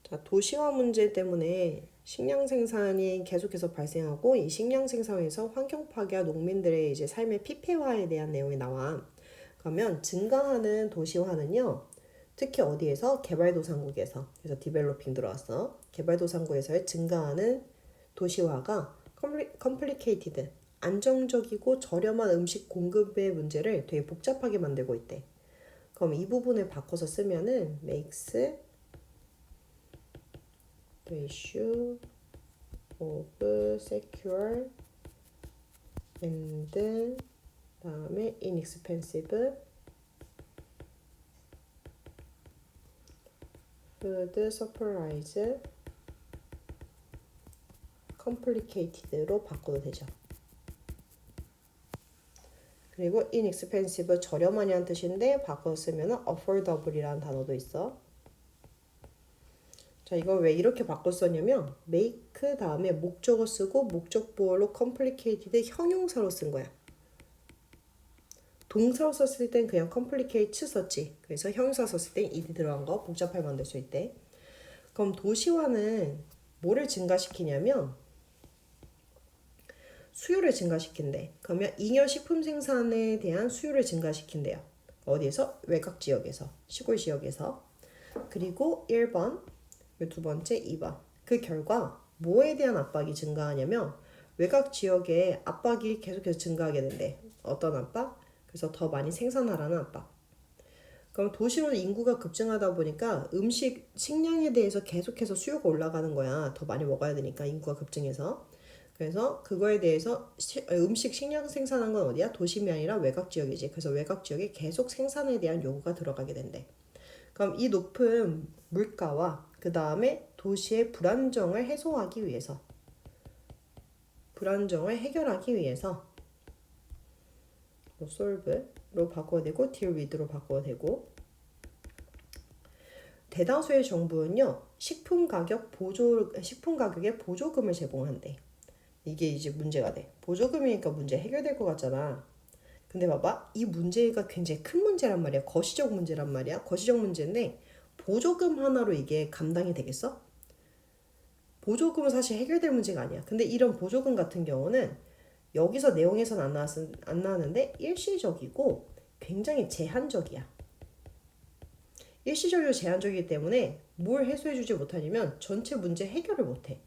자, 도시화 문제 때문에 식량 생산이 계속해서 발생하고 이 식량 생산에서 환경 파괴와 농민들의 이제 삶의 피폐화에 대한 내용이 나와. 그러면 증가하는 도시화는요. 특히 어디에서? 개발도상국에서. 그래서 디벨로핑 들어왔어. 개발도상국에서의 증가하는 도시화가 complicated, 안정적이고 저렴한 음식 공급의 문제를 되게 복잡하게 만들고 있대. 그럼 이 부분을 바꿔서 쓰면은 makes the issue of secure and 다음에 inexpensive food supplies complicated로 바꿔도 되죠. 그리고 inexpensive 저렴하냐는 뜻인데 바꿔서 쓰면 affordable이라는 단어도 있어. 자, 이거 왜 이렇게 바꿨었냐면 make 다음에 목적어 쓰고 목적보어로 complicated 형용사로 쓴 거야. 동사로 썼을 땐 그냥 complicate 썼지. 그래서 형용사 썼을 땐 ed 들어간 거 복잡하게 만들 수 있대. 그럼 도시화는 뭐를 증가시키냐면 수요를 증가시킨대. 그러면 잉여 식품 생산에 대한 수요를 증가시킨대요. 어디에서? 외곽 지역에서, 시골 지역에서. 그리고 1번, 두 번째 2번. 그 결과 뭐에 대한 압박이 증가하냐면 외곽 지역에 압박이 계속해서 증가하게 된대. 어떤 압박? 그래서 더 많이 생산하라는 압박. 그럼 도시로 인구가 급증하다 보니까 식량에 대해서 계속해서 수요가 올라가는 거야. 더 많이 먹어야 되니까 인구가 급증해서. 그래서 그거에 대해서 식량 생산한 건 어디야? 도심이 아니라 외곽 지역이지. 그래서 외곽 지역에 계속 생산에 대한 요구가 들어가게 된대. 그럼 이 높은 물가와 그 다음에 도시의 불안정을 해소하기 위해서, 불안정을 해결하기 위해서 solve로 바꿔야 되고 deal with로 바꿔야 되고, 대다수의 정부는요 식품 가격에 보조금을 제공한대. 이게 이제 문제가 돼. 보조금이니까 문제 해결될 것 같잖아. 근데 봐봐, 이 문제가 굉장히 큰 문제란 말이야. 거시적 문제란 말이야. 거시적 문제인데 보조금 하나로 이게 감당이 되겠어? 보조금은 사실 해결될 문제가 아니야. 근데 이런 보조금 같은 경우는 여기서 내용에서는 안 나왔는데 일시적이고 굉장히 제한적이야. 일시적이고 제한적이기 때문에 뭘 해소해주지 못하냐면 전체 문제 해결을 못해.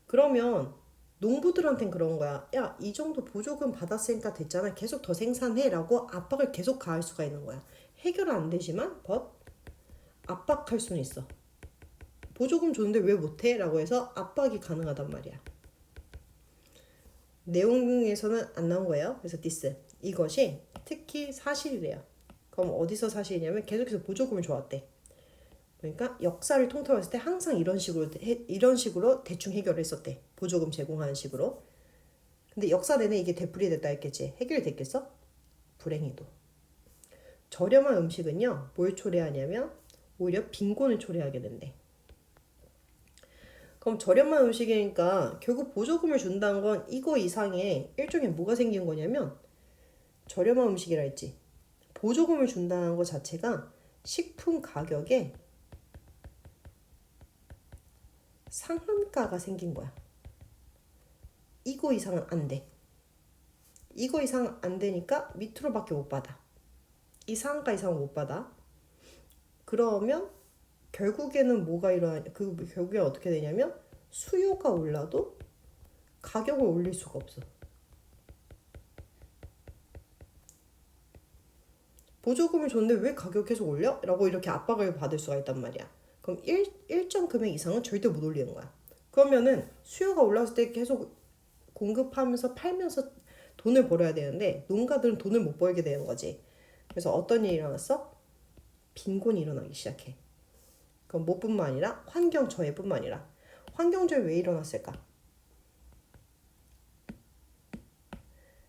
그러면 농부들한텐 그런 거야. 야, 이 정도 보조금 받았으니까 됐잖아. 계속 더 생산해. 라고 압박을 계속 가할 수가 있는 거야. 해결은 안 되지만 압박할 수는 있어. 보조금 줬는데 왜 못해? 라고 해서 압박이 가능하단 말이야. 내용에서는 안 나온 거예요. 그래서 this. 이것이 특히 사실이래요. 그럼 어디서 사실이냐면 계속해서 보조금을 줘왔대. 그러니까 역사를 통틀어 봤을 때 항상 이런 식으로 대충 해결을 했었대. 보조금 제공하는 식으로. 근데 역사 내내 이게 되풀이 됐다 했겠지. 해결이 됐겠어? 불행히도. 저렴한 음식은요, 뭘 초래하냐면 오히려 빈곤을 초래하게 된대. 그럼 저렴한 음식이니까 결국 보조금을 준다는 건 이거 이상의 일종의 뭐가 생긴 거냐면 저렴한 음식이라 했지. 보조금을 준다는 것 자체가 식품 가격에 상한가가 생긴 거야. 이거 이상은 안 돼. 이거 이상 안 되니까 밑으로밖에 못 받아. 이 상한가 이상은 못 받아. 그러면 결국에는 결국에 어떻게 되냐면 수요가 올라도 가격을 올릴 수가 없어. 보조금을 줬는데 왜 가격 계속 올려? 라고 이렇게 압박을 받을 수가 있단 말이야. 그럼 일정 금액 이상은 절대 못 올리는 거야. 그러면은 수요가 올랐을 때 계속 공급하면서 팔면서 돈을 벌어야 되는데 농가들은 돈을 못 벌게 되는 거지. 그래서 어떤 일이 일어났어? 빈곤이 일어나기 시작해. 그럼 뭐뿐만 아니라 환경저해뿐만 아니라 환경저해 왜 일어났을까?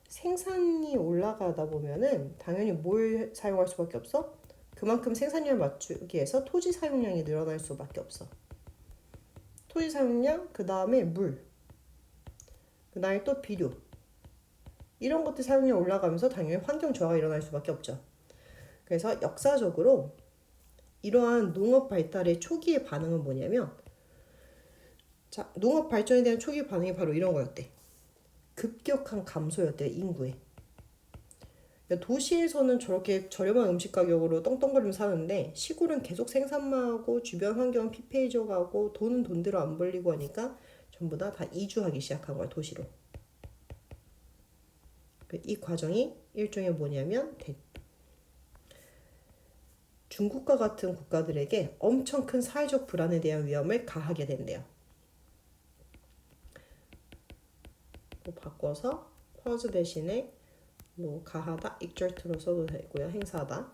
생산이 올라가다 보면은 당연히 뭘 사용할 수밖에 없어? 그만큼 생산량을 맞추기 위해서 토지 사용량이 늘어날 수밖에 없어. 토지 사용량, 그 다음에 물, 그 다음에 또 비료. 이런 것들 사용량이 올라가면서 당연히 환경 저하가 일어날 수밖에 없죠. 그래서 역사적으로 이러한 농업 발달의 초기의 반응은 뭐냐면, 자, 농업 발전에 대한 초기 반응이 바로 이런 거였대. 급격한 감소였대, 인구에. 그러니까 도시에서는 저렇게 저렴한 음식 가격으로 떵떵거리며 사는데 시골은 계속 생산만 하고 주변 환경은 피폐해져 가고 돈은 돈대로 안 벌리고 하니까 전부 다 이주하기 시작한 거야, 도시로. 이 과정이 일종의 뭐냐면 중국과 같은 국가들에게 엄청 큰 사회적 불안에 대한 위험을 가하게 된대요. 뭐 바꿔서 cause 대신에 뭐 가하다, exert로 써도 되고요. 행사하다.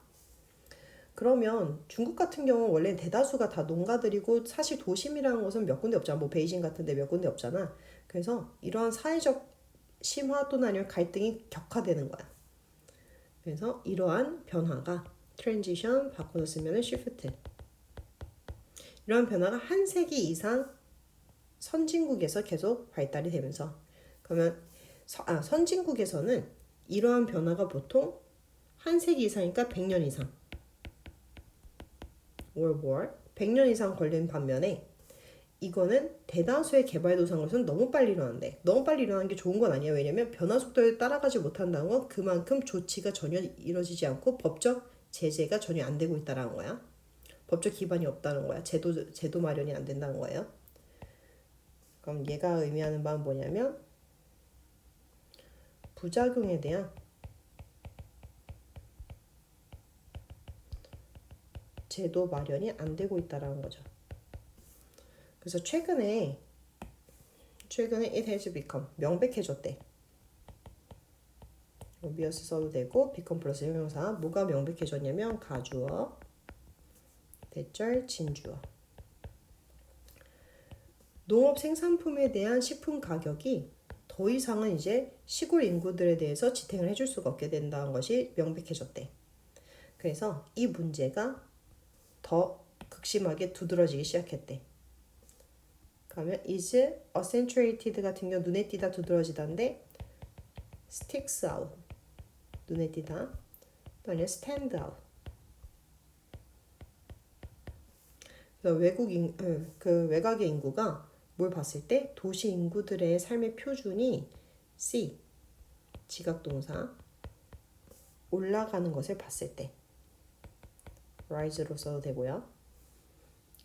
그러면 중국 같은 경우는 원래 대다수가 다 농가들이고 사실 도심이라는 곳은 몇 군데 없잖아. 뭐 베이징 같은 데 몇 군데 없잖아. 그래서 이러한 사회적 심화 또는 아니면 갈등이 격화되는 거야. 그래서 이러한 변화가 트랜지션 바꿔서 쓰면은 shift. 이러한 변화가 한 세기 이상 선진국에서 계속 발달이 되면서 그러면 선진국에서는 이러한 변화가 보통 한 세기 이상이니까 100년 이상 World War 100년 이상 걸린 반면에 이거는 대다수의 개발도상국에서는 너무 빨리 일어난대. 너무 빨리 일어나는 게 좋은 건 아니야. 왜냐면 변화 속도에 따라가지 못한다는 건 그만큼 조치가 전혀 이루어지지 않고 법적 제재가 전혀 안 되고 있다는 거야. 법적 기반이 없다는 거야. 제도 마련이 안 된다는 거예요. 그럼 얘가 의미하는 바는 뭐냐면 부작용에 대한 제도 마련이 안 되고 있다는 거죠. 그래서 최근에 it has become 명백해졌대. 미어스 써도 되고 become 플러스 형용사. 뭐가 명백해졌냐면 가주어, 대절, 진주어. 농업 생산품에 대한 식품 가격이 더 이상은 이제 시골 인구들에 대해서 지탱을 해줄 수가 없게 된다는 것이 명백해졌대. 그래서 이 문제가 더 극심하게 두드러지기 시작했대. 그러면 is accentuated 같은 경우 눈에 띄다 두드러지다인데 sticks out 눈에 띄다 또 아니면 stand out. 그 외곽의 인구가 뭘 봤을 때 도시 인구들의 삶의 표준이 C 지각동사 올라가는 것을 봤을 때 rise로 써도 되고요.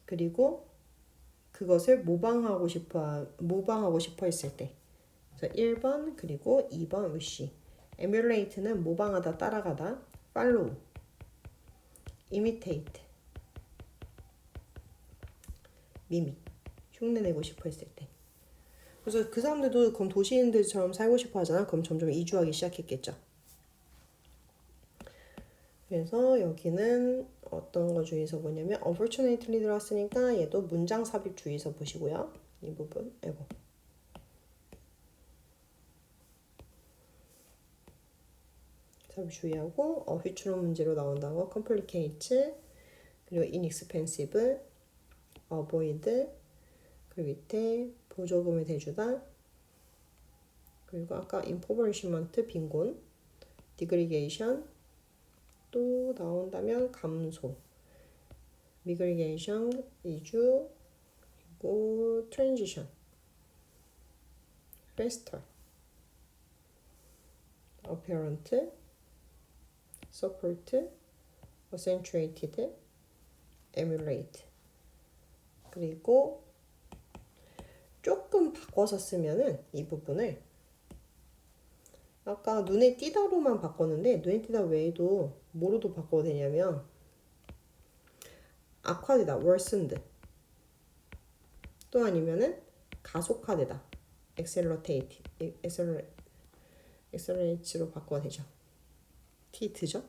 그리고 그것을 모방하고 싶어 했을 때. 그래서 1번 그리고 2번 wish. emulate는 모방하다, 따라가다. follow, imitate, mimic. 흉내내고 싶어 했을 때. 그래서 그 사람들도 그럼 도시인들처럼 살고 싶어 하잖아. 그럼 점점 이주하기 시작했겠죠. 그래서 여기는 어떤 거 주의서 보냐면 unfortunately 들어왔으니까 얘도 문장 삽입 주의서 보시고요. 이 부분 삽입 주의하고 휘추론 문제로 나온다는 거 complicate 그리고 inexpensive avoid 그리고 밑에 보조금을 대주다 그리고 아까 impoverishment 빈곤 degradation 또 나온다면 감소, migration 이주, 그리고 transition, faster, apparent, support, accentuated, emulate. 그리고 조금 바꿔서 쓰면은 이 부분을 아까 눈에 띄다로만 바꿨는데 눈에 띄다 외에도 뭐로도 바꿔도 되냐면 악화되다, worsened 또 아니면은 가속화되다, accelerate로 바꿔도 되죠. T죠.